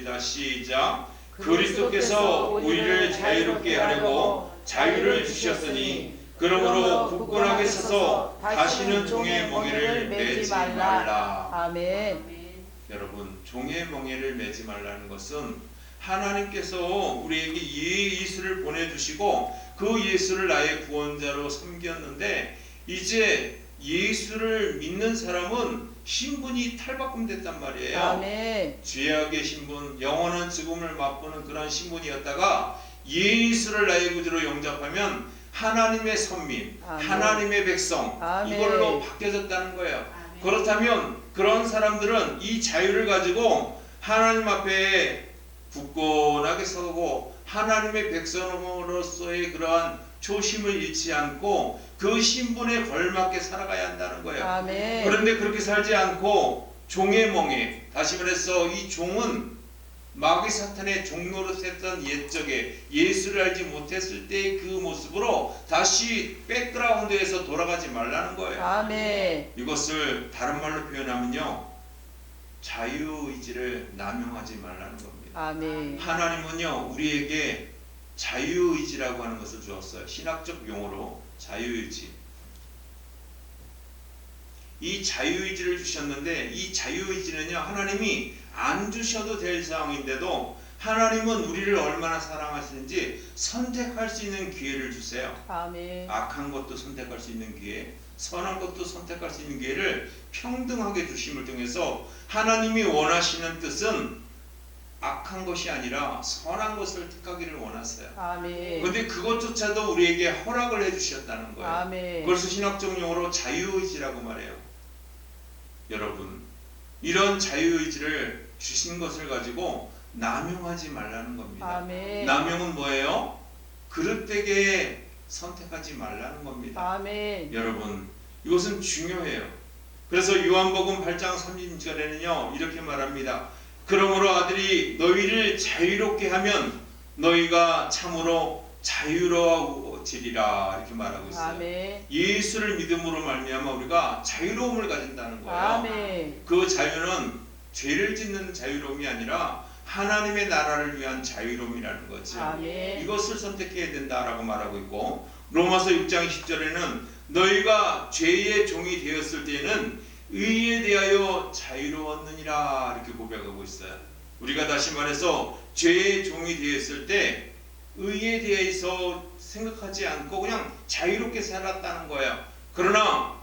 읽어봅시다. 시작. 그리스도께서 우리를 자유롭게 하려고 자유를 주셨으니 그러므로 굳건하게 서서 다시는 종의 멍에를 매지 말라. 아멘. 여러분, 종의 멍에를 매지 말라는 것은 하나님께서 우리에게 예수를 보내주시고 그 예수를 나의 구원자로 섬겼는데 이제 예수를 믿는 사람은 신분이 탈바꿈됐단 말이에요. 아멘. 죄악의 신분, 영원한 죽음을 맛보는 그런 신분이었다가 예수를 나의 구주로 영접하면 하나님의 선민, 아멘. 하나님의 백성, 아멘. 이걸로 바뀌어졌다는 거예요. 아멘. 그렇다면 그런 사람들은 이 자유를 가지고 하나님 앞에 굳건하게 서고 하나님의 백성으로서의 그러한 초심을 잃지 않고 그 신분에 걸맞게 살아가야 한다는 거예요. 아멘. 그런데 그렇게 살지 않고 종의 멍에, 다시 말해서 이 종은 마귀 사탄의 종노릇했던 옛적에 예수를 알지 못했을 때의 그 모습으로 다시 백그라운드에서 돌아가지 말라는 거예요. 아멘. 이것을 다른 말로 표현하면요, 자유의지를 남용하지 말라는 겁니다. 아멘. 하나님은요 우리에게 자유의지라고 하는 것을 주었어요. 신학적 용어로 자유의지. 이 자유의지를 주셨는데 이 자유의지는요 하나님이 안 주셔도 될 상황인데도 하나님은 우리를 얼마나 사랑하시는지 선택할 수 있는 기회를 주세요. 아멘. 악한 것도 선택할 수 있는 기회, 선한 것도 선택할 수 있는 기회를 평등하게 주심을 통해서 하나님이 원하시는 뜻은 악한 것이 아니라 선한 것을 택하기를 원하세요. 아멘. 그런데 그것조차도 우리에게 허락을 해주셨다는 거예요. 아멘. 그래서 신학적 용어로 자유의지라고 말해요. 여러분, 이런 자유의지를 주신 것을 가지고 남용하지 말라는 겁니다. 아멘. 남용은 뭐예요? 그릇되게 선택하지 말라는 겁니다. 아멘. 여러분, 이것은 중요해요. 그래서 요한복음 8장 30절에는요 이렇게 말합니다. 그러므로 아들이 너희를 자유롭게 하면 너희가 참으로 자유로워지리라, 이렇게 말하고 있어요. 아멘. 예수를 믿음으로 말미암아 우리가 자유로움을 가진다는 거예요. 아멘. 그 자유는 죄를 짓는 자유로움이 아니라 하나님의 나라를 위한 자유로움이라는 거죠. 아멘. 이것을 선택해야 된다라고 말하고 있고, 로마서 6장 10절에는 너희가 죄의 종이 되었을 때에는 의에 대하여 자유로웠느니라, 이렇게 고백하고 있어요. 우리가 다시 말해서 죄의 종이 되었을 때 의에 대해서 생각하지 않고 그냥 자유롭게 살았다는 거예요. 그러나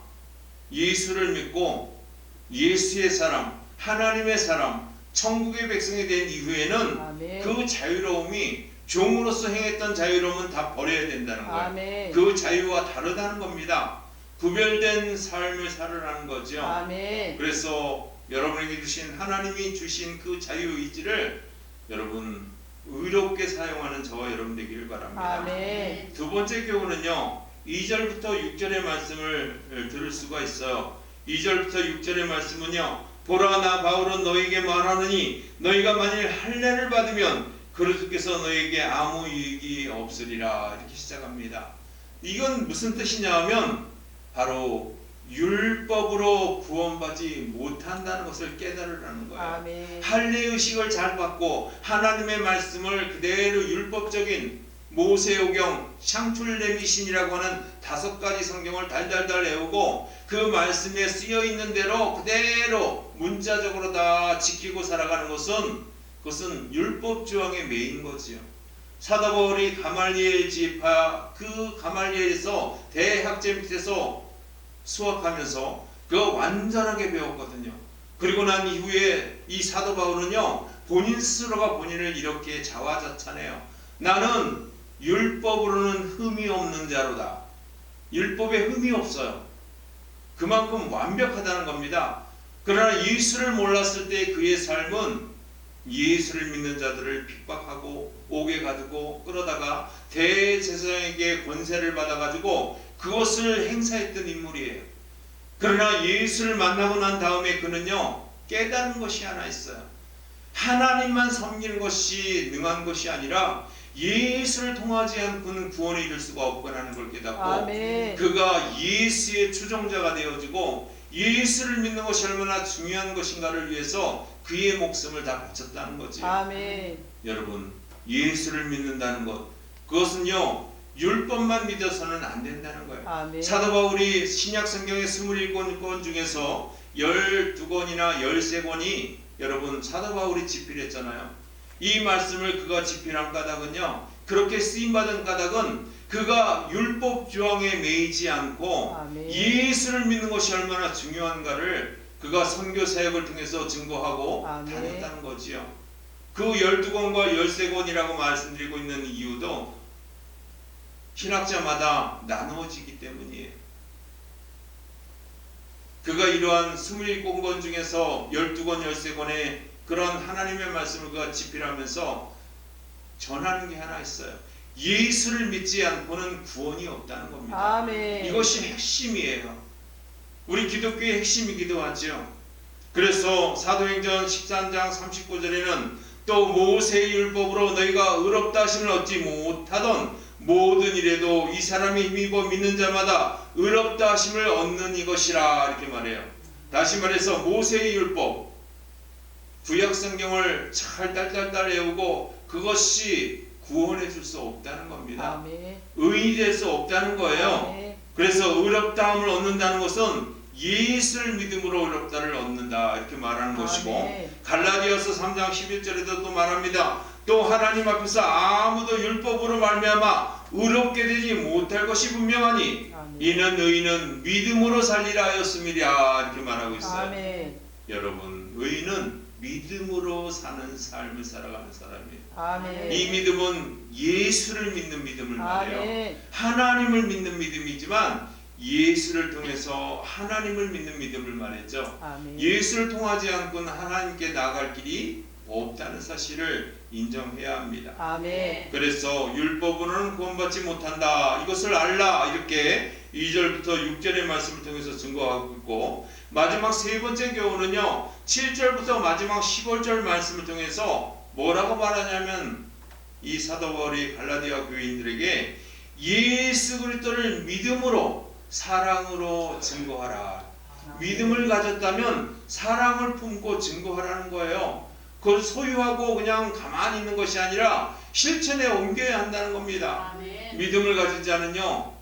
예수를 믿고 예수의 사람, 하나님의 사람, 천국의 백성이 된 이후에는 아멘. 그 자유로움이 종으로서 행했던 자유로움은 다 버려야 된다는 거예요. 아멘. 그 자유와 다르다는 겁니다. 구별된 삶을 살으라는 거죠. 아멘. 그래서 여러분에게 주신, 하나님이 주신 그 자유의지를 여러분 의롭게 사용하는 저와 여러분 되기를 바랍니다. 아멘. 두 번째 교훈은요 2절부터 6절의 말씀을 들을 수가 있어요. 2절부터 6절의 말씀은요, 보라 나 바울은 너에게 말하느니 너희가 만일 할례를 받으면 그리스도께서 너에게 아무 유익이 없으리라, 이렇게 시작합니다. 이건 무슨 뜻이냐 하면 바로 율법으로 구원받지 못한다는 것을 깨달으라는 거예요. 아멘. 할례의식을 잘 받고 하나님의 말씀을 그대로 율법적인 모세오경, 창출레미신이라고 하는 5가지 성경을 달달달 외우고 그 말씀에 쓰여있는 대로 그대로 문자적으로 다 지키고 살아가는 것은, 그것은 율법 조항에 매인 거지요. 사도 바울이 가말리엘 지파, 그 가말리엘에서 대학제 밑에서 수학하면서 그거 완전하게 배웠거든요. 그리고 난 이후에 이 사도 바울은요 본인 스스로가 본인을 이렇게 자화자찬해요. 나는 율법으로는 흠이 없는 자로다. 율법에 흠이 없어요. 그만큼 완벽하다는 겁니다. 그러나 예수를 몰랐을 때 그의 삶은 예수를 믿는 자들을 핍박하고 옥에 가두고 끌어다가 대제사장에게 권세를 받아가지고 그것을 행사했던 인물이에요. 그러나 예수를 만나고 난 다음에 그는요 깨달은 것이 하나 있어요. 하나님만 섬기는 것이 능한 것이 아니라 예수를 통하지 않고는 구원에 이를 수가 없구나는 걸 깨닫고, 아멘. 그가 예수의 추종자가 되어지고 예수를 믿는 것이 얼마나 중요한 것인가를 위해서 그의 목숨을 다 바쳤다는 거지요. 아멘. 여러분, 예수를 믿는다는 것, 그것은요 율법만 믿어서는 안 된다는 거예요. 아멘. 사도 바울이 신약 성경의 27권 중에서 12권이나 13권이 여러분 사도 바울이 집필했잖아요. 이 말씀을 그가 집필한 까닭은요, 그렇게 쓰임받은 까닭은 그가 율법 조항에 매이지 않고 아멘. 예수를 믿는 것이 얼마나 중요한가를 그가 선교 사역을 통해서 증거하고 아멘. 다녔다는 거지요. 그 12권과 13권이라고 말씀드리고 있는 이유도 신학자마다 나누어지기 때문이에요. 그가 이러한 27권 중에서 12권, 13권의 그런 하나님의 말씀을 그가 집필하면서 전하는 게 하나 있어요. 예수를 믿지 않고는 구원이 없다는 겁니다. 아멘. 이것이 핵심이에요. 우리 기독교의 핵심이기도 하죠. 그래서 사도행전 13장 39절에는 또 모세의 율법으로 너희가 의롭다 하심을 얻지 못하던 모든 일에도 이 사람이 힘입어 믿는 자마다 의롭다 하심을 얻는 이것이라 이렇게 말해요. 다시 말해서 모세의 율법, 구약 성경을 잘 딸딸딸 외우고 그것이 구원해 줄 수 없다는 겁니다. 아멘. 의인이 될 수 없다는 거예요. 아멘. 그래서 의롭다함을 얻는다는 것은 예수를 믿음으로 의롭다를 얻는다 이렇게 말하는 것이고, 아멘. 갈라디아서 3장 11절에도 또 말합니다. 또 하나님 앞에서 아무도 율법으로 말미암아 의롭게 되지 못할 것이 분명하니 아멘. 이는 의인은 믿음으로 살리라 하였음이랴 이렇게 말하고 있어요. 아멘. 여러분, 의인은 믿음으로 사는 삶을 살아가는 사람이에요. 아멘. 이 믿음은 예수를 믿는 믿음을 말해요. 아멘. 하나님을 믿는 믿음이지만 예수를 통해서 하나님을 믿는 믿음을 말했죠. 아멘. 예수를 통하지 않고는 하나님께 나아갈 길이 없다는 사실을 인정해야 합니다. 아멘. 그래서 율법으로는 구원받지 못한다, 이것을 알라, 이렇게 2절부터 6절의 말씀을 통해서 증거하고 있고, 마지막 세 번째 교훈은요 7절부터 마지막 15절 말씀을 통해서 뭐라고 말하냐면, 이 사도 바울이 갈라디아 교인들에게 예수 그리스도를 믿음으로 사랑으로 증거하라. 믿음을 가졌다면 사랑을 품고 증거하라는 거예요. 그걸 소유하고 그냥 가만히 있는 것이 아니라 실천에 옮겨야 한다는 겁니다. 아멘. 믿음을 가진 자는요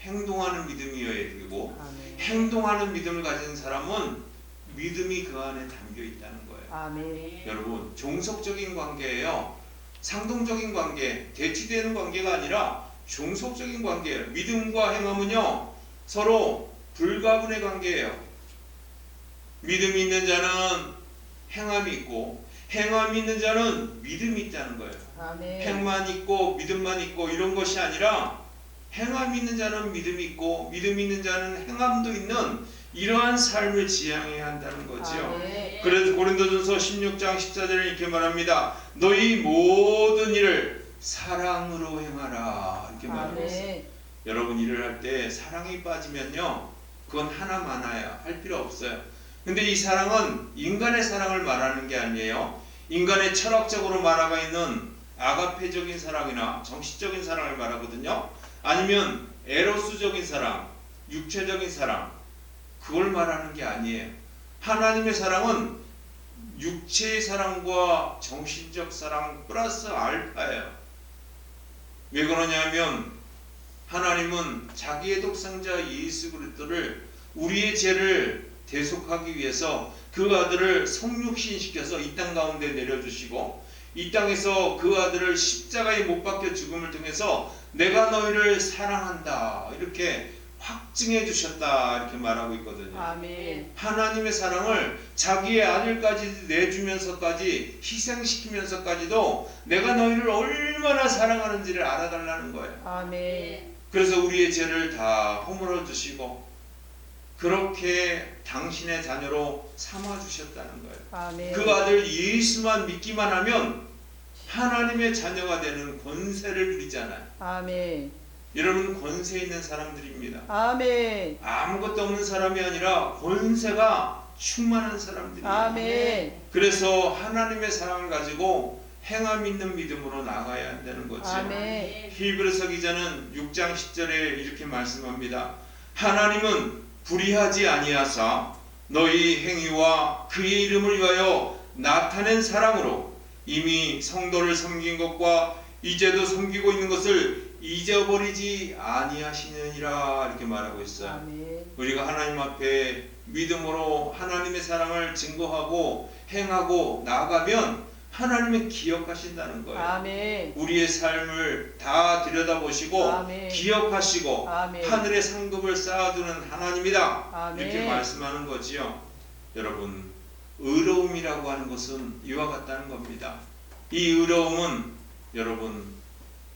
행동하는 믿음이어야 되고, 아멘. 행동하는 믿음을 가진 사람은 믿음이 그 안에 담겨 있다는 거예요. 아멘. 여러분, 종속적인 관계예요. 상동적인 관계, 대치되는 관계가 아니라 종속적인 관계예요. 믿음과 행함은요 서로 불가분의 관계예요. 믿음이 있는 자는 행함이 있고, 행함이 있는 자는 믿음이 있다는 거예요. 아멘. 행만 있고 믿음만 있고 이런 것이 아니라, 행함이 있는 자는 믿음이 있고 믿음이 있는 자는 행함도 있는 이러한 삶을 지향해야 한다는 거지요. 아멘. 그래서 고린도전서 16장 14절에 이렇게 말합니다. 너희 모든 일을 사랑으로 행하라 이렇게 말하고 있어요. 아멘. 여러분, 일을 할 때 사랑이 빠지면요 그건 하나 많아야 할 필요 없어요. 근데 이 사랑은 인간의 사랑을 말하는 게 아니에요. 인간의 철학적으로 말하고 있는 아가페적인 사랑이나 정신적인 사랑을 말하거든요. 아니면 에로스적인 사랑, 육체적인 사랑, 그걸 말하는 게 아니에요. 하나님의 사랑은 육체의 사랑과 정신적 사랑 플러스 알파예요. 왜 그러냐면 하나님은 자기의 독생자 예수 그리스도를, 우리의 죄를 대속하기 위해서 그 아들을 성육신시켜서 이 땅 가운데 내려주시고, 이 땅에서 그 아들을 십자가에 못 박혀 죽음을 통해서 내가 너희를 사랑한다 이렇게 확증해 주셨다 이렇게 말하고 있거든요. 아멘. 하나님의 사랑을 자기의 아들까지 내주면서까지 희생시키면서까지도 내가 너희를 얼마나 사랑하는지를 알아달라는 거예요. 아멘. 그래서 우리의 죄를 다 허물어 주시고 그렇게 당신의 자녀로 삼아 주셨다는 거예요. 아멘. 그 아들 예수만 믿기만 하면 하나님의 자녀가 되는 권세를 누리잖아요. 아멘. 여러분, 권세 있는 사람들입니다. 아멘. 아무것도 없는 사람이 아니라 권세가 충만한 사람들이에요. 아멘. 그래서 하나님의 사랑을 가지고 행함 있는 믿음으로 나가야 한다는 거죠. 아멘. 히브리서 기자는 6장 10절에 이렇게 말씀합니다. 하나님은 불의하지 아니하사 너희 행위와 그의 이름을 위하여 나타낸 사랑으로 이미 성도를 섬긴 것과 이제도 섬기고 있는 것을 잊어버리지 아니하시느니라 이렇게 말하고 있어요. 아멘. 우리가 하나님 앞에 믿음으로 하나님의 사랑을 증거하고 행하고 나아가면 하나님은 기억하신다는 거예요. 아멘. 우리의 삶을 다 들여다보시고 아멘. 기억하시고 아멘. 하늘의 상급을 쌓아두는 하나님이다. 아멘. 이렇게 말씀하는 거지요. 여러분, 의로움이라고 하는 것은 이와 같다는 겁니다. 이 의로움은 여러분,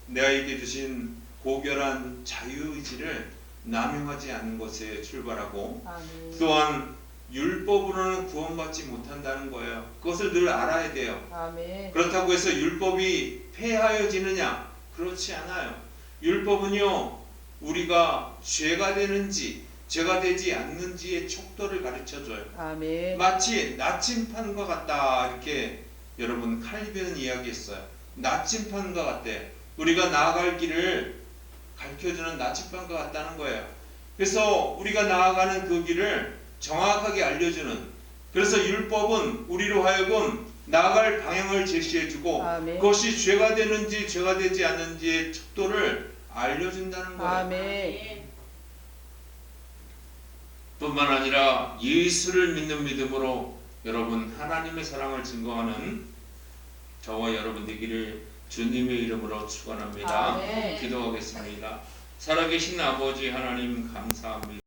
내게 주신 고결한 자유의지를 남용하지 않는 것에 출발하고 아멘. 또한 율법으로는 구원받지 못한다는 거예요. 그것을 늘 알아야 돼요. 아멘. 그렇다고 해서 율법이 폐하여지느냐? 그렇지 않아요. 율법은요, 우리가 죄가 되는지 죄가 되지 않는지의 척도를 가르쳐줘요. 아멘. 마치 나침판과 같다 이렇게 여러분 칼빈은 이야기했어요. 나침판과 같대. 우리가 나아갈 길을 가르쳐주는 나침판과 같다는 거예요. 그래서 우리가 나아가는 그 길을 정확하게 알려주는, 그래서 율법은 우리로 하여금 나아갈 방향을 제시해주고 아멘. 그것이 죄가 되는지 죄가 되지 않는지의 척도를 알려준다는 거예요. 아멘. 뿐만 아니라 예수를 믿는 믿음으로 여러분 하나님의 사랑을 증거하는 저와 여러분 되기를 주님의 이름으로 축원합니다. 아멘. 기도하겠습니다. 살아계신 아버지 하나님 감사합니다.